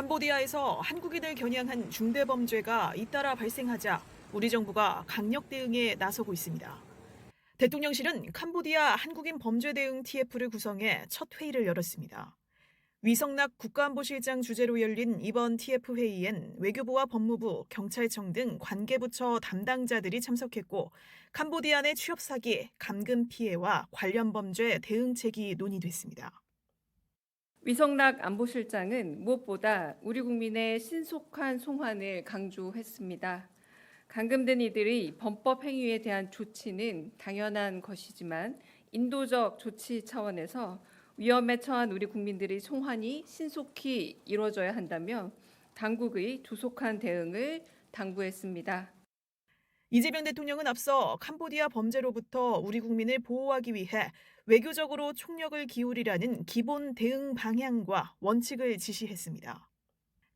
캄보디아에서 한국인을 겨냥한 중대범죄가 잇따라 발생하자 우리 정부가 강력 대응에 나서고 있습니다. 대통령실은 캄보디아 한국인 범죄 대응 TF를 구성해 첫 회의를 열었습니다. 위성락 국가안보실장 주재로 열린 이번 TF 회의엔 외교부와 법무부, 경찰청 등 관계부처 담당자들이 참석했고 캄보디아 내 취업 사기, 감금 피해와 관련 범죄 대응책이 논의됐습니다. 위성락 안보실장은 무엇보다 우리 국민의 신속한 송환을 강조했습니다. 감금된 이들의 범법 행위에 대한 조치는 당연한 것이지만 인도적 조치 차원에서 위험에 처한 우리 국민들의 송환이 신속히 이루어져야 한다며 당국의 조속한 대응을 당부했습니다. 이재명 대통령은 앞서 캄보디아 범죄로부터 우리 국민을 보호하기 위해 외교적으로 총력을 기울이라는 기본 대응 방향과 원칙을 지시했습니다.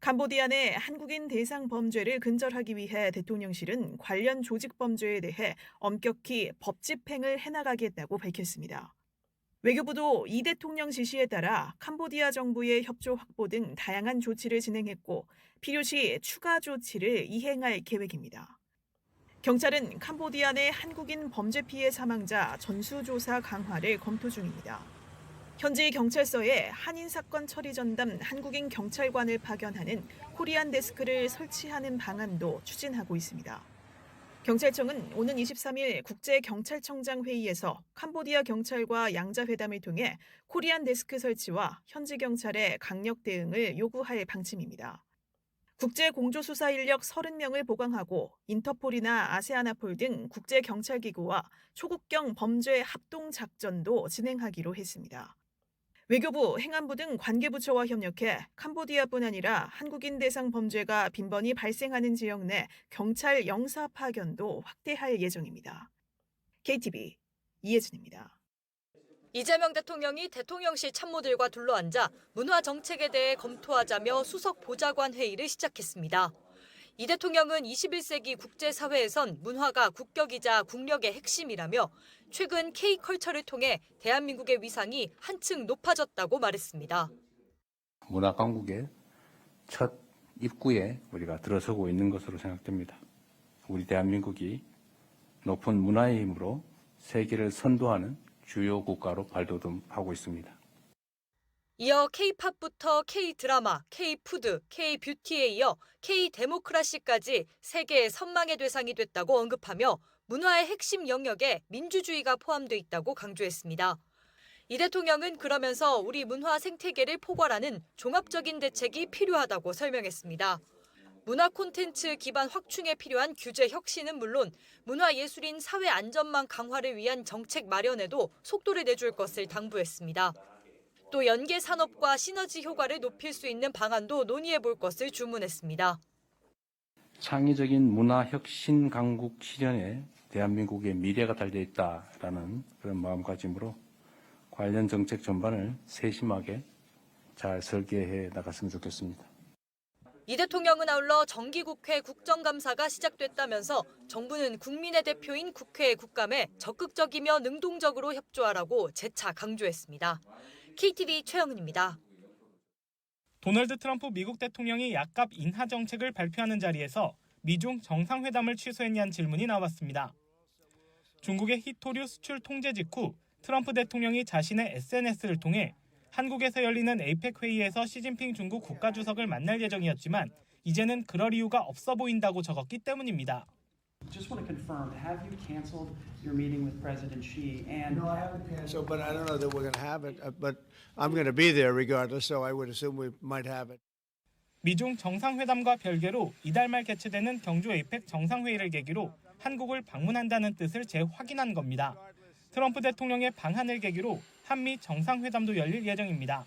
캄보디아 내 한국인 대상 범죄를 근절하기 위해 대통령실은 관련 조직 범죄에 대해 엄격히 법 집행을 해나가겠다고 밝혔습니다. 외교부도 이 대통령 지시에 따라 캄보디아 정부의 협조 확보 등 다양한 조치를 진행했고 필요시 추가 조치를 이행할 계획입니다. 경찰은 캄보디아 내 한국인 범죄 피해 사망자 전수조사 강화를 검토 중입니다. 현지 경찰서에 한인 사건 처리 전담 한국인 경찰관을 파견하는 코리안 데스크를 설치하는 방안도 추진하고 있습니다. 경찰청은 오는 23일 국제경찰청장 회의에서 캄보디아 경찰과 양자회담을 통해 코리안 데스크 설치와 현지 경찰의 강력 대응을 요구할 방침입니다. 국제공조수사 인력 30명을 보강하고 인터폴이나 아세아나폴 등 국제경찰기구와 초국경 범죄 합동작전도 진행하기로 했습니다. 외교부, 행안부 등 관계부처와 협력해 캄보디아뿐 아니라 한국인 대상 범죄가 빈번히 발생하는 지역 내 경찰 영사 파견도 확대할 예정입니다. KTV 이혜진입니다. 이재명 대통령이 대통령실 참모들과 둘러앉아 문화 정책에 대해 검토하자며 수석 보좌관 회의를 시작했습니다. 이 대통령은 21세기 국제사회에선 문화가 국격이자 국력의 핵심이라며 최근 K컬처를 통해 대한민국의 위상이 한층 높아졌다고 말했습니다. 문화 강국의 첫 입구에 우리가 들어서고 있는 것으로 생각됩니다. 우리 대한민국이 높은 문화의 힘으로 세계를 선도하는 주요 국가로 발돋움하고 있습니다. 이어 K-팝부터 K-드라마, K-푸드, K-뷰티에 이어 K-데모크라시까지 세계의 선망의 대상이 됐다고 언급하며 문화의 핵심 영역에 민주주의가 포함돼 있다고 강조했습니다. 이 대통령은 그러면서 우리 문화 생태계를 포괄하는 종합적인 대책이 필요하다고 설명했습니다. 문화 콘텐츠 기반 확충에 필요한 규제 혁신은 물론 문화예술인 사회 안전망 강화를 위한 정책 마련에도 속도를 내줄 것을 당부했습니다. 또 연계 산업과 시너지 효과를 높일 수 있는 방안도 논의해 볼 것을 주문했습니다. 창의적인 문화 혁신 강국 실현에 대한민국의 미래가 달려 있다라는 그런 마음가짐으로 관련 정책 전반을 세심하게 잘 설계해 나갔으면 좋겠습니다. 이 대통령은 아울러 정기국회 국정감사가 시작됐다면서 정부는 국민의 대표인 국회의 국감에 적극적이며 능동적으로 협조하라고 재차 강조했습니다. KTV 최영은입니다. 도널드 트럼프 미국 대통령이 약값 인하 정책을 발표하는 자리에서 미중 정상회담을 취소했냐는 질문이 나왔습니다. 중국의 히토류 수출 통제 직후 트럼프 대통령이 자신의 SNS를 통해 한국에서 열리는 에이펙 회의에서 시진핑 중국 국가주석을 만날 예정이었지만 이제는 그럴 이유가 없어 보인다고 적었기 때문입니다. Just want to confirm, have you canceled your meeting with President Xi? And No, I haven't canceled, but I don't know that we're going to have it. But I'm going to be there regardless, so I would assume we might have it. 미중 정상회담과 별개로 이달 말 개최되는 경주 에이펙 정상회의를 계기로 한국을 방문한다는 뜻을 재확인한 겁니다. 트럼프 대통령의 방한을 계기로 한미 정상회담도 열릴 예정입니다.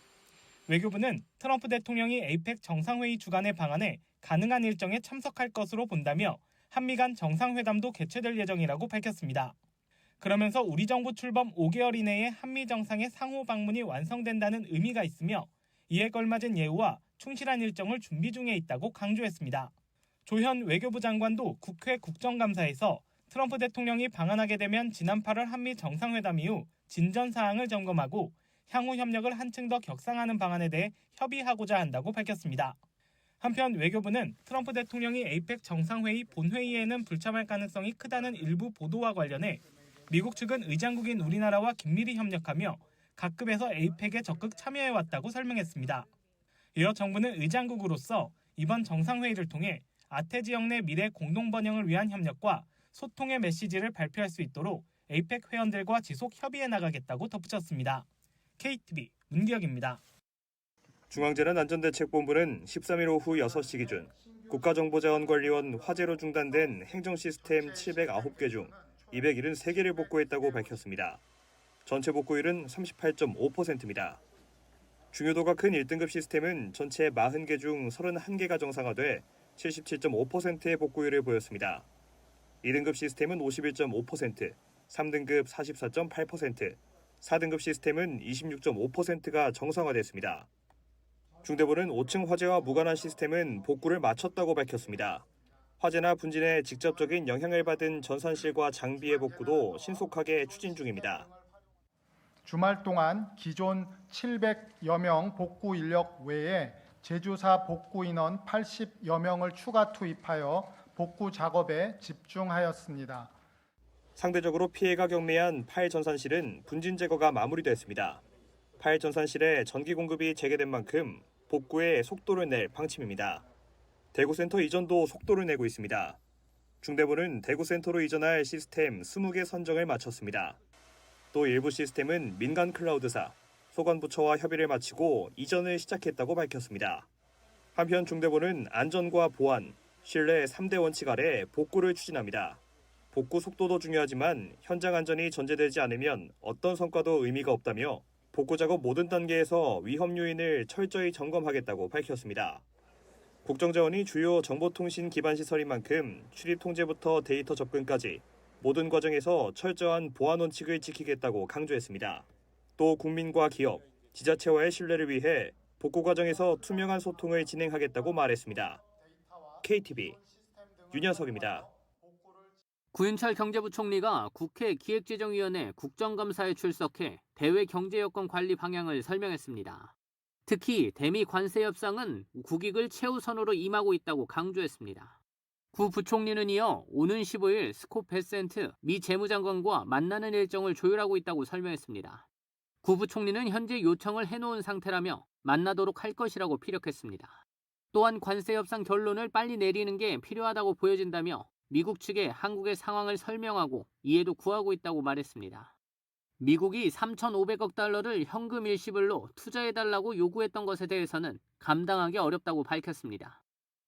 외교부는 트럼프 대통령이 에이펙 정상회의 주간의 방한에 가능한 일정에 참석할 것으로 본다며 한미 간 정상회담도 개최될 예정이라고 밝혔습니다. 그러면서 우리 정부 출범 5개월 이내에 한미 정상의 상호 방문이 완성된다는 의미가 있으며 이에 걸맞은 예우와 충실한 일정을 준비 중에 있다고 강조했습니다. 조현 외교부 장관도 국회 국정감사에서 트럼프 대통령이 방한하게 되면 지난 8월 한미 정상회담 이후 진전 사항을 점검하고 향후 협력을 한층 더 격상하는 방안에 대해 협의하고자 한다고 밝혔습니다. 한편 외교부는 트럼프 대통령이 에이펙 정상회의 본회의에는 불참할 가능성이 크다는 일부 보도와 관련해 미국 측은 의장국인 우리나라와 긴밀히 협력하며 각 급에서 에이펙에 적극 참여해왔다고 설명했습니다. 이어 정부는 의장국으로서 이번 정상회의를 통해 아태 지역 내 미래 공동 번영을 위한 협력과 소통의 메시지를 발표할 수 있도록 에이펙 회원들과 지속 협의해 나가겠다고 덧붙였습니다. KTV 문기혁입니다. 중앙재난안전대책본부는 13일 오후 6시 기준 국가정보자원관리원 화재로 중단된 행정시스템 709개 중 273개를 복구했다고 밝혔습니다. 전체 복구율은 38.5%입니다. 중요도가 큰 1등급 시스템은 전체 40개 중 31개가 정상화돼 77.5%의 복구율을 보였습니다. 2등급 시스템은 51.5%, 3등급 44.8%, 4등급 시스템은 26.5%가 정상화됐습니다. 중대본은 5층 화재와 무관한 시스템은 복구를 마쳤다고 밝혔습니다. 화재나 분진에 직접적인 영향을 받은 전산실과 장비의 복구도 신속하게 추진 중입니다. 주말 동안 기존 700여 명 복구 인력 외에 제조사 복구 인원 80여 명을 추가 투입하여 복구 작업에 집중하였습니다. 상대적으로 피해가 경미한 파일 전산실은 분진 제거가 마무리됐습니다. 파일 전산실에 전기 공급이 재개된 만큼 복구에 속도를 낼 방침입니다. 대구센터 이전도 속도를 내고 있습니다. 중대본은 대구센터로 이전할 시스템 20개 선정을 마쳤습니다. 또 일부 시스템은 민간 클라우드사, 소관부처와 협의를 마치고 이전을 시작했다고 밝혔습니다. 한편 중대본은 안전과 보안, 신뢰 3대 원칙 아래 복구를 추진합니다. 복구 속도도 중요하지만 현장 안전이 전제되지 않으면 어떤 성과도 의미가 없다며 복구 작업 모든 단계에서 위험 요인을 철저히 점검하겠다고 밝혔습니다. 국정자원이 주요 정보통신 기반 시설인 만큼 출입 통제부터 데이터 접근까지 모든 과정에서 철저한 보안 원칙을 지키겠다고 강조했습니다. 또 국민과 기업, 지자체와의 신뢰를 위해 복구 과정에서 투명한 소통을 진행하겠다고 말했습니다. KTV 윤현석입니다. 구윤철 경제부총리가 국회 기획재정위원회 국정감사에 출석해 대외 경제여건 관리 방향을 설명했습니다. 특히 대미 관세 협상은 국익을 최우선으로 임하고 있다고 강조했습니다. 구 부총리는 이어 오는 15일 스콧 베센트 미 재무장관과 만나는 일정을 조율하고 있다고 설명했습니다. 구 부총리는 현재 요청을 해놓은 상태라며 만나도록 할 것이라고 피력했습니다. 또한 관세 협상 결론을 빨리 내리는 게 필요하다고 보여진다며 미국 측에 한국의 상황을 설명하고 이해도 구하고 있다고 말했습니다. 미국이 3,500억 달러를 현금 일시불로 투자해달라고 요구했던 것에 대해서는 감당하기 어렵다고 밝혔습니다.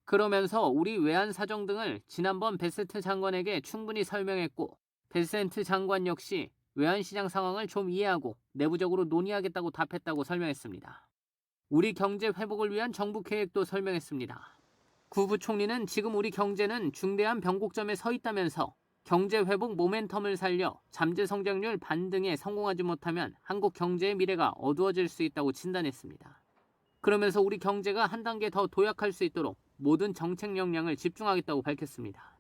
그러면서 우리 외환 사정 등을 지난번 베센트 장관에게 충분히 설명했고 베센트 장관 역시 외환시장 상황을 좀 이해하고 내부적으로 논의하겠다고 답했다고 설명했습니다. 우리 경제 회복을 위한 정부 계획도 설명했습니다. 구 부총리는 지금 우리 경제는 중대한 변곡점에 서 있다면서 경제 회복 모멘텀을 살려 잠재 성장률 반등에 성공하지 못하면 한국 경제의 미래가 어두워질 수 있다고 진단했습니다. 그러면서 우리 경제가 한 단계 더 도약할 수 있도록 모든 정책 역량을 집중하겠다고 밝혔습니다.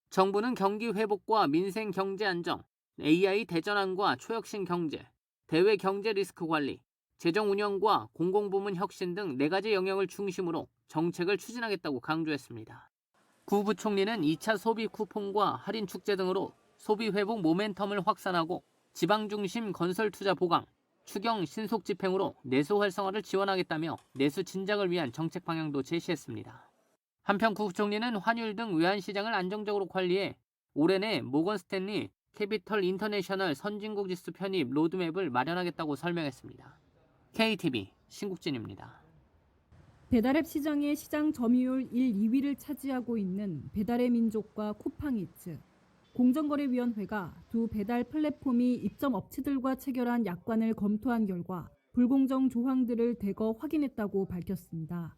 정부는 경기 회복과 민생 경제 안정, AI 대전환과 초혁신 경제, 대외 경제 리스크 관리, 재정 운영과 공공부문 혁신 등 4가지 영역을 중심으로 정책을 추진하겠다고 강조했습니다. 구 부총리는 2차 소비 쿠폰과 할인 축제 등으로 소비 회복 모멘텀을 확산하고 지방 중심 건설 투자 보강, 추경 신속 집행으로 내수 활성화를 지원하겠다며 내수 진작을 위한 정책 방향도 제시했습니다. 한편 구 부총리는 환율 등 외환 시장을 안정적으로 관리해 올해 내 모건 스탠리 캐피털 인터내셔널 선진국 지수 편입 로드맵을 마련하겠다고 설명했습니다. KTV 신국진입니다. 배달앱 시장의 시장 점유율 1, 2위를 차지하고 있는 배달의 민족과 쿠팡이츠. 공정거래위원회가 두 배달 플랫폼이 입점 업체들과 체결한 약관을 검토한 결과 불공정 조항들을 대거 확인했다고 밝혔습니다.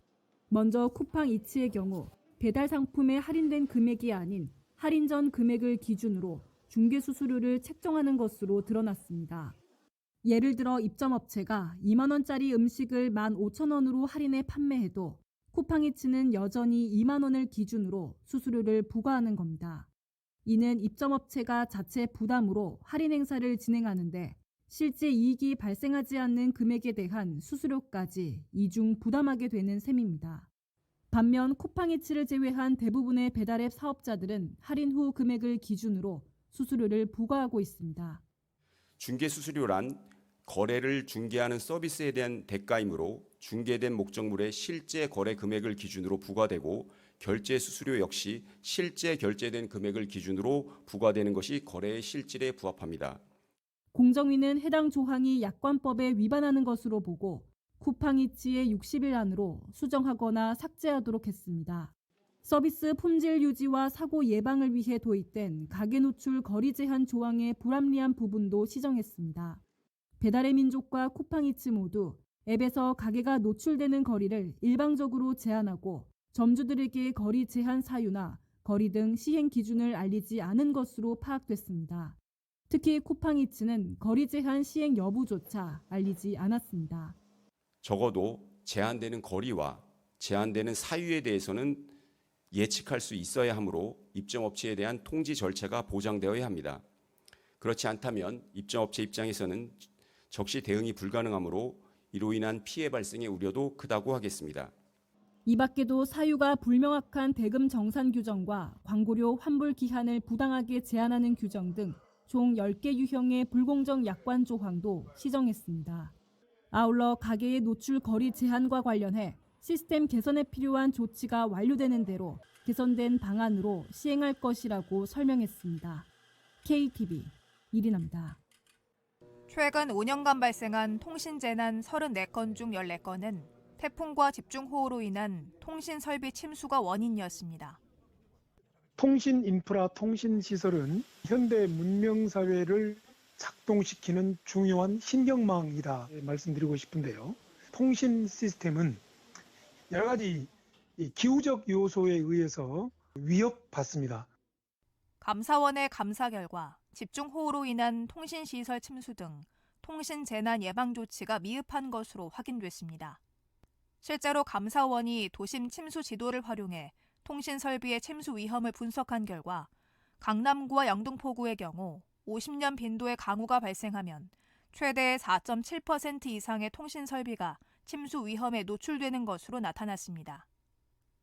먼저 쿠팡이츠의 경우 배달 상품의 할인된 금액이 아닌 할인 전 금액을 기준으로 중개 수수료를 책정하는 것으로 드러났습니다. 예를 들어 입점업체가 2만 원짜리 음식을 15,000원으로 할인해 판매해도 쿠팡이츠는 여전히 2만 원을 기준으로 수수료를 부과하는 겁니다. 이는 입점업체가 자체 부담으로 할인 행사를 진행하는데 실제 이익이 발생하지 않는 금액에 대한 수수료까지 이중 부담하게 되는 셈입니다. 반면 쿠팡이츠를 제외한 대부분의 배달앱 사업자들은 할인 후 금액을 기준으로 수수료를 부과하고 있습니다. 중개 수수료란 거래를 중개하는 서비스에 대한 대가이므로 중개된 목적물의 실제 거래 금액을 기준으로 부과되고 결제 수수료 역시 실제 결제된 금액을 기준으로 부과되는 것이 거래의 실질에 부합합니다. 공정위는 해당 조항이 약관법에 위반하는 것으로 보고 쿠팡이츠의 60일 안으로 수정하거나 삭제하도록 했습니다. 서비스 품질 유지와 사고 예방을 위해 도입된 가게 노출 거리 제한 조항의 불합리한 부분도 시정했습니다. 배달의 민족과 쿠팡이츠 모두 앱에서 가게가 노출되는 거리를 일방적으로 제한하고 점주들에게 거리 제한 사유나 거리 등 시행 기준을 알리지 않은 것으로 파악됐습니다. 특히 쿠팡이츠는 거리 제한 시행 여부조차 알리지 않았습니다. 적어도 제한되는 거리와 제한되는 사유에 대해서는 예측할 수 있어야 하므로 입점업체에 대한 통지 절차가 보장되어야 합니다. 그렇지 않다면 입점업체 입장에서는 적시 대응이 불가능하므로 이로 인한 피해 발생의 우려도 크다고 하겠습니다. 이 밖에도 사유가 불명확한 대금 정산 규정과 광고료 환불 기한을 부당하게 제한하는 규정 등 총 10개 유형의 불공정 약관 조항도 시정했습니다. 아울러 가게의 노출 거리 제한과 관련해 시스템 개선에 필요한 조치가 완료되는 대로 개선된 방안으로 시행할 것이라고 설명했습니다. KTV 이리나입니다. 최근 5년간 발생한 통신재난 34건 중 14건은 태풍과 집중호우로 인한 통신설비 침수가 원인이었습니다. 통신 인프라, 통신 시설은 현대 문명 사회를 작동시키는 중요한 신경망이다 말씀드리고 싶은데요. 통신 시스템은 여러 가지 기후적 요소에 의해서 위협받습니다. 감사원의 감사 결과 집중호우로 인한 통신시설 침수 등 통신재난 예방 조치가 미흡한 것으로 확인됐습니다. 실제로 감사원이 도심 침수 지도를 활용해 통신설비의 침수 위험을 분석한 결과 강남구와 영등포구의 경우 50년 빈도의 강우가 발생하면 최대 4.7% 이상의 통신설비가 침수 위험에 노출되는 것으로 나타났습니다.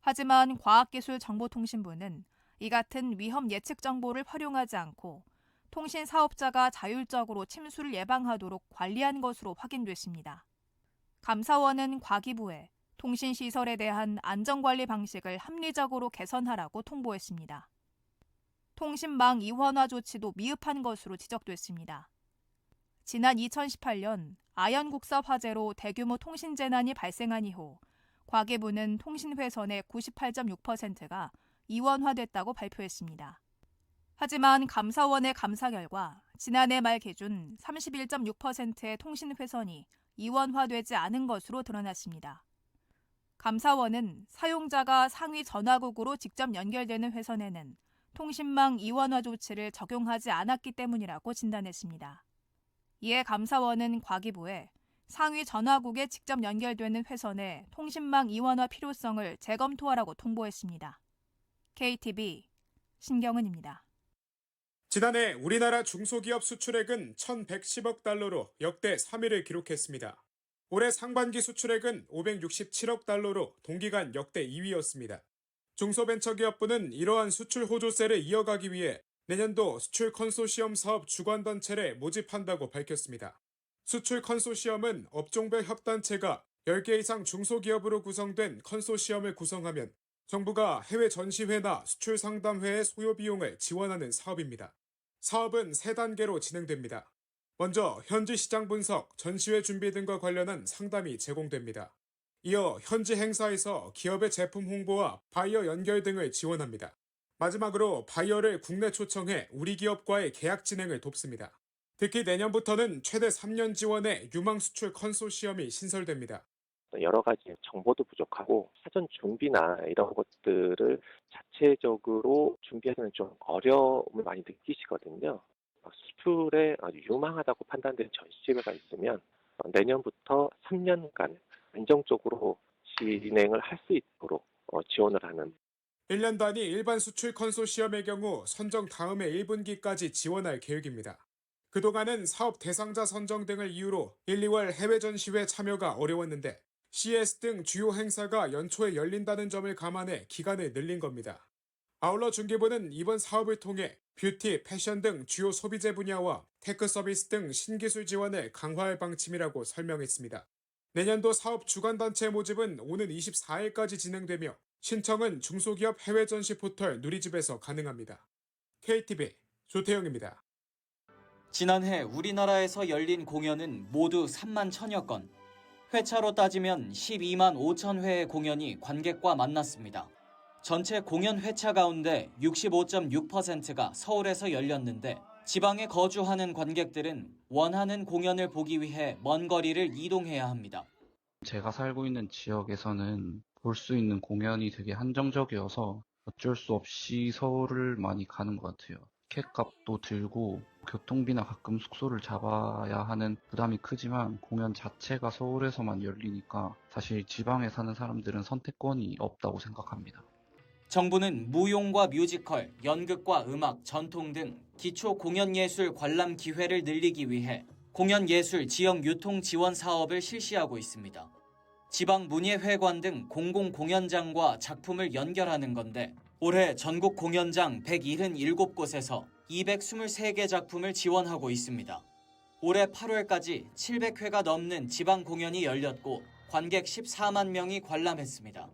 하지만 과학기술정보통신부는 이 같은 위험 예측 정보를 활용하지 않고 통신 사업자가 자율적으로 침수를 예방하도록 관리한 것으로 확인됐습니다. 감사원은 과기부에 통신시설에 대한 안전관리 방식을 합리적으로 개선하라고 통보했습니다. 통신망 이원화 조치도 미흡한 것으로 지적됐습니다. 지난 2018년 아연국사 화재로 대규모 통신재난이 발생한 이후 과기부는 통신회선의 98.6%가 이원화됐다고 발표했습니다. 하지만 감사원의 감사 결과 지난해 말 기준 31.6%의 통신회선이 이원화되지 않은 것으로 드러났습니다. 감사원은 사용자가 상위 전화국으로 직접 연결되는 회선에는 통신망 이원화 조치를 적용하지 않았기 때문이라고 진단했습니다. 이에 감사원은 과기부에 상위 전화국에 직접 연결되는 회선의 통신망 이원화 필요성을 재검토하라고 통보했습니다. KTV 신경은입니다. 지난해 우리나라 중소기업 수출액은 1,110억 달러로 역대 3위를 기록했습니다. 올해 상반기 수출액은 567억 달러로 동기간 역대 2위였습니다. 중소벤처기업부는 이러한 수출 호조세를 이어가기 위해 내년도 수출 컨소시엄 사업 주관단체를 모집한다고 밝혔습니다. 수출 컨소시엄은 업종별 협단체가 10개 이상 중소기업으로 구성된 컨소시엄을 구성하면 정부가 해외 전시회나 수출 상담회의 소요 비용을 지원하는 사업입니다. 사업은 3단계로 진행됩니다. 먼저 현지 시장 분석, 전시회 준비 등과 관련한 상담이 제공됩니다. 이어 현지 행사에서 기업의 제품 홍보와 바이어 연결 등을 지원합니다. 마지막으로 바이어를 국내 초청해 우리 기업과의 계약 진행을 돕습니다. 특히 내년부터는 최대 3년 지원의 유망 수출 컨소시엄이 신설됩니다. 여러 가지 정보도 부족하고 사전 준비나 이런 것들을 자체적으로 준비하기는 좀 어려움을 많이 느끼시거든요. 수출에 아주 유망하다고 판단된 전시회가 있으면 내년부터 3년간 안정적으로 진행을 할 수 있도록 지원을 하는. 1년 단위 일반 수출 컨소시엄의 경우 선정 다음해 1분기까지 지원할 계획입니다. 그동안은 사업 대상자 선정 등을 이유로 1, 2월 해외 전시회 참여가 어려웠는데 CES 등 주요 행사가 연초에 열린다는 점을 감안해 기간을 늘린 겁니다. 아울러 중개부는 이번 사업을 통해 뷰티, 패션 등 주요 소비재 분야와 테크 서비스 등 신기술 지원을 강화할 방침이라고 설명했습니다. 내년도 사업 주관단체 모집은 오는 24일까지 진행되며 신청은 중소기업 해외 전시 포털 누리집에서 가능합니다. KTV 조태영입니다. 지난해 우리나라에서 열린 공연은 모두 3만 1000여 건. 회차로 따지면 12만 5천 회의 공연이 관객과 만났습니다. 전체 공연 회차 가운데 65.6%가 서울에서 열렸는데 지방에 거주하는 관객들은 원하는 공연을 보기 위해 먼 거리를 이동해야 합니다. 제가 살고 있는 지역에서는 볼 수 있는 공연이 되게 한정적이어서 어쩔 수 없이 서울을 많이 가는 것 같아요. 티켓값도 들고 교통비나 가끔 숙소를 잡아야 하는 부담이 크지만 공연 자체가 서울에서만 열리니까 사실 지방에 사는 사람들은 선택권이 없다고 생각합니다. 정부는 무용과 뮤지컬, 연극과 음악, 전통 등 기초 공연예술 관람 기회를 늘리기 위해 공연예술 지역 유통 지원 사업을 실시하고 있습니다. 지방문예회관 등 공공공연장과 작품을 연결하는 건데 올해 전국 공연장 177곳에서 223개 작품을 지원하고 있습니다. 올해 8월까지 700회가 넘는 지방 공연이 열렸고 관객 14만 명이 관람했습니다.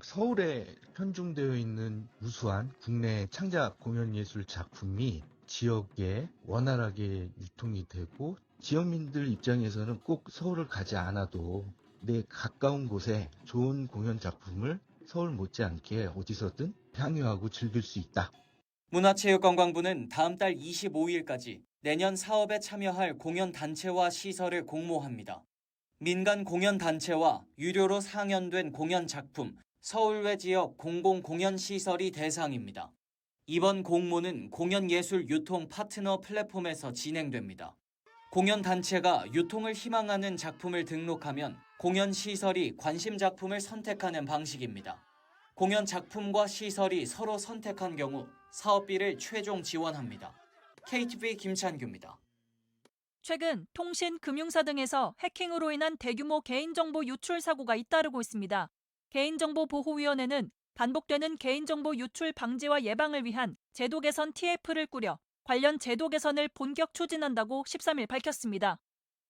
서울에 편중되어 있는 우수한 국내 창작 공연예술 작품이 지역에 원활하게 유통이 되고 지역민들 입장에서는 꼭 서울을 가지 않아도 내 가까운 곳에 좋은 공연 작품을 서울 못지않게 어디서든 향유하고 즐길 수 있다. 문화체육관광부는 다음 달 25일까지 내년 사업에 참여할 공연단체와 시설을 공모합니다. 민간 공연단체와 유료로 상연된 공연 작품, 서울외 지역 공공공연시설이 대상입니다. 이번 공모는 공연예술 유통 파트너 플랫폼에서 진행됩니다. 공연단체가 유통을 희망하는 작품을 등록하면 공연시설이 관심 작품을 선택하는 방식입니다. 공연 작품과 시설이 서로 선택한 경우 사업비를 최종 지원합니다. KTV 김찬규입니다. 최근 통신, 금융사 등에서 해킹으로 인한 대규모 개인정보 유출 사고가 잇따르고 있습니다. 개인정보보호위원회는 반복되는 개인정보 유출 방지와 예방을 위한 제도 개선 TF를 꾸려 관련 제도 개선을 본격 추진한다고 13일 밝혔습니다.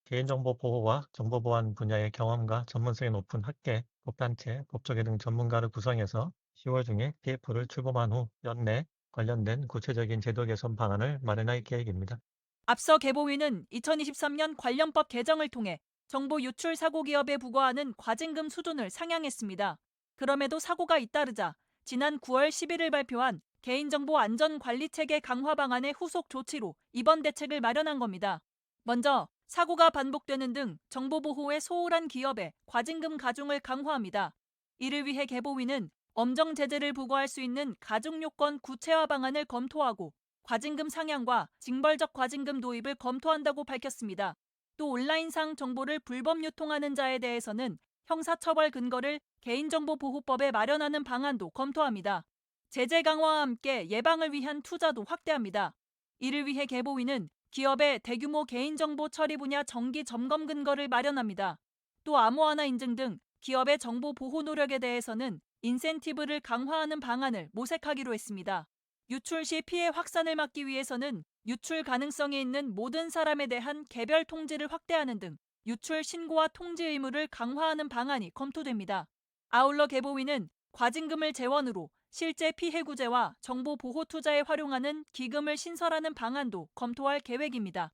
개인정보 보호와 정보보안 분야의 경험과 전문성이 높은 학계, 법단체, 법조계 등 전문가를 구성해서 10월 중에 TF를 출범한 후 연내 관련된 구체적인 제도 개선 방안을 마련할 계획입니다. 앞서 개보위는 2023년 관련법 개정을 통해 정보 유출 사고 기업에 부과하는 과징금 수준을 상향했습니다. 그럼에도 사고가 잇따르자 지난 9월 11일 발표한 개인정보 안전관리체계 강화 방안의 후속 조치로 이번 대책을 마련한 겁니다. 먼저 사고가 반복되는 등 정보보호에 소홀한 기업에 과징금 가중을 강화합니다. 이를 위해 개보위는 엄정 제재를 부과할 수 있는 가중 요건 구체화 방안을 검토하고 과징금 상향과 징벌적 과징금 도입을 검토한다고 밝혔습니다. 또 온라인상 정보를 불법 유통하는 자에 대해서는 형사처벌 근거를 개인정보보호법에 마련하는 방안도 검토합니다. 제재 강화와 함께 예방을 위한 투자도 확대합니다. 이를 위해 개보위는 기업의 대규모 개인정보 처리 분야 정기 점검 근거를 마련합니다. 또 암호화나 인증 등 기업의 정보 보호 노력에 대해서는 인센티브를 강화하는 방안을 모색하기로 했습니다. 유출 시 피해 확산을 막기 위해서는 유출 가능성이 있는 모든 사람에 대한 개별 통지를 확대하는 등 유출 신고와 통지 의무를 강화하는 방안이 검토됩니다. 아울러 개보위는 과징금을 재원으로 실제 피해 구제와 정보 보호 투자에 활용하는 기금을 신설하는 방안도 검토할 계획입니다.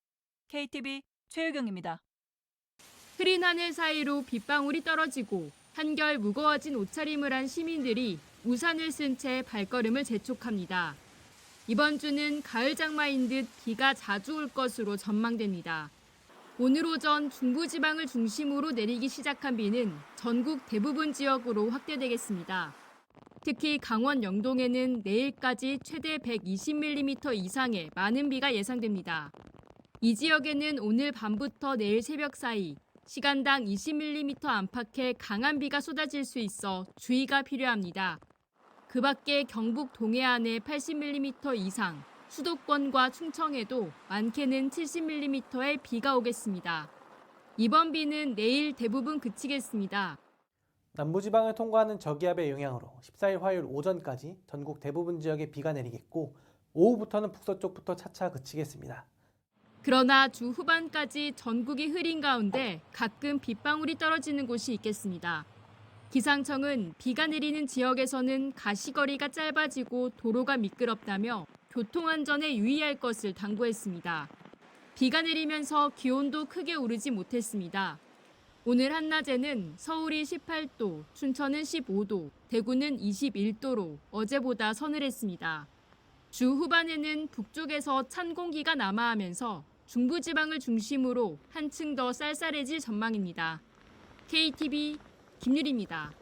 KTV 최유경입니다. 흐린 하늘 사이로 빗방울이 떨어지고 한결 무거워진 옷차림을 한 시민들이 우산을 쓴 채 발걸음을 재촉합니다. 이번 주는 가을 장마인 듯 비가 자주 올 것으로 전망됩니다. 오늘 오전 중부지방을 중심으로 내리기 시작한 비는 전국 대부분 지역으로 확대되겠습니다. 특히 강원 영동에는 내일까지 최대 120mm 이상의 많은 비가 예상됩니다. 이 지역에는 오늘 밤부터 내일 새벽 사이 시간당 20mm 안팎의 강한 비가 쏟아질 수 있어 주의가 필요합니다. 그 밖에 경북 동해안에 80mm 이상, 수도권과 충청에도 많게는 70mm의 비가 오겠습니다. 이번 비는 내일 대부분 그치겠습니다. 남부지방을 통과하는 저기압의 영향으로 14일 화요일 오전까지 전국 대부분 지역에 비가 내리겠고 오후부터는 북서쪽부터 차차 그치겠습니다. 그러나 주 후반까지 전국이 흐린 가운데 가끔 빗방울이 떨어지는 곳이 있겠습니다. 기상청은 비가 내리는 지역에서는 가시거리가 짧아지고 도로가 미끄럽다며 교통안전에 유의할 것을 당부했습니다. 비가 내리면서 기온도 크게 오르지 못했습니다. 오늘 한낮에는 서울이 18도, 춘천은 15도, 대구는 21도로 어제보다 서늘했습니다. 주 후반에는 북쪽에서 찬 공기가 남하하면서 중부지방을 중심으로 한층 더 쌀쌀해질 전망입니다. KTV 김유리입니다.